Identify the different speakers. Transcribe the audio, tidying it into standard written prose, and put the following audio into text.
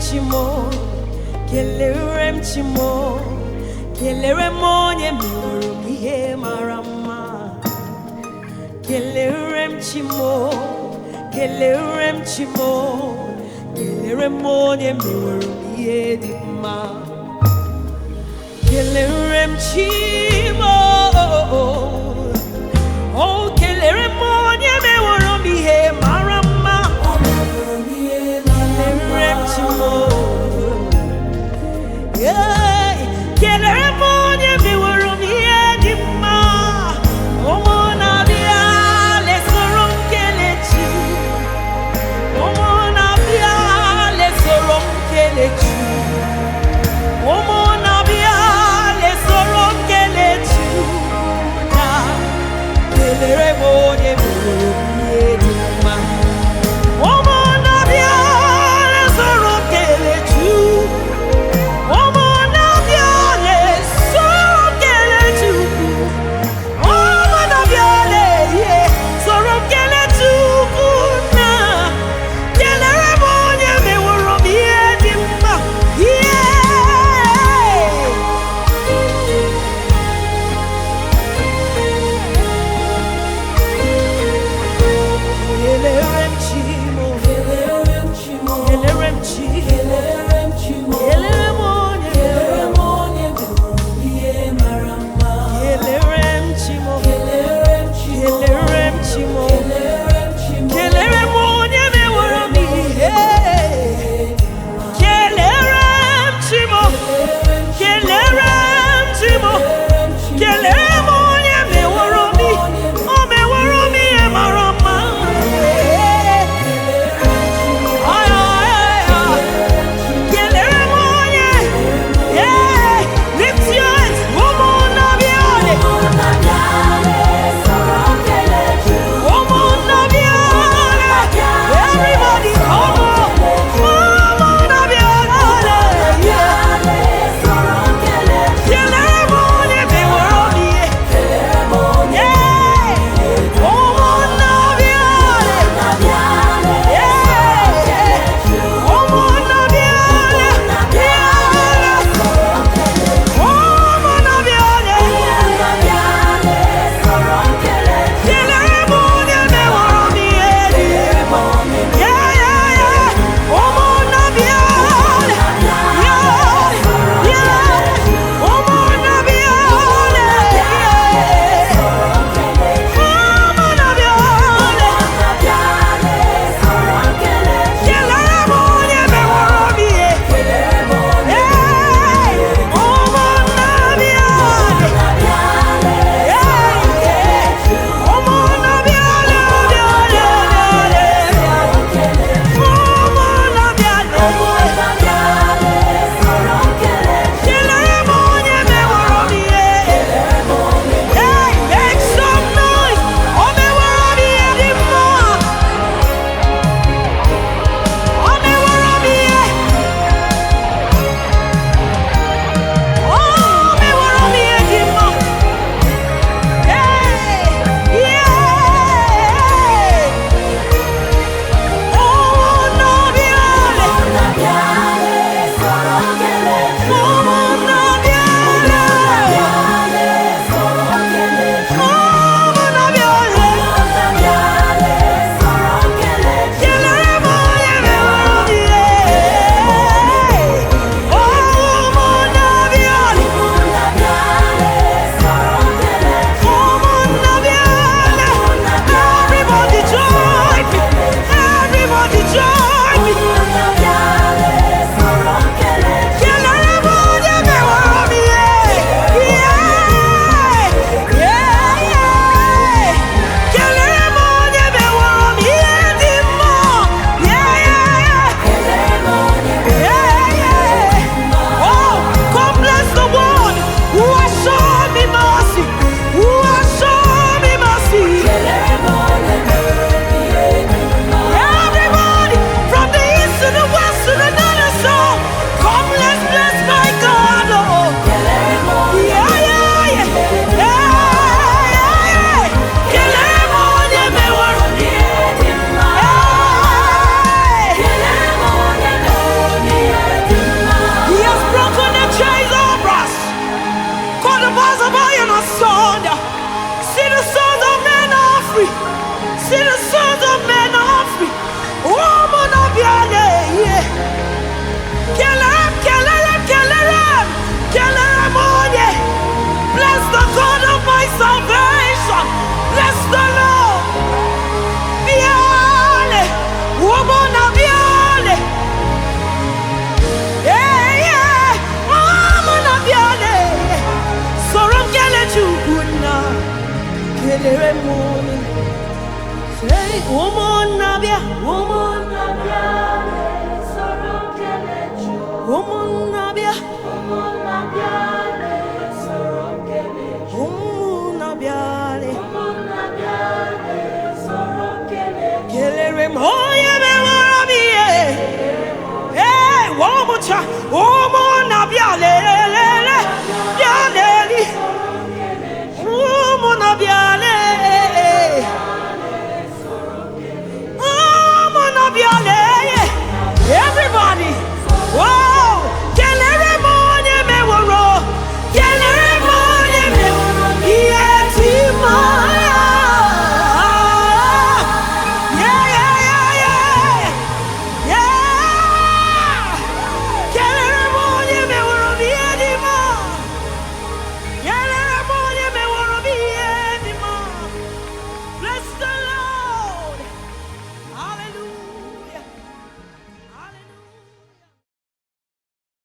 Speaker 1: chimo, kelerem chimo, kelerem onye meworom ihe maramma. Kelerem chimo, kelerem chimo, kelerem onye meworom ihe Dimma. Kelerem chimo, oh kelerem onye meworom ihe maramma. Kelerem chimo, yeah, kelerem onye meworom ihe Dimma. Umunna biale Sorom kele Umunna biale Sorom kele Umunna biale Sorom kele Kelerem onye. Say, Umunna bia, Umunna biale, Sorom kele chukwu. Umunna bia, Umunna biale, Sorom kele chukwu. Umunna biale, Sorom kele chukwu. Kelerem onye meworom. Hey, one more time. Umunna biale.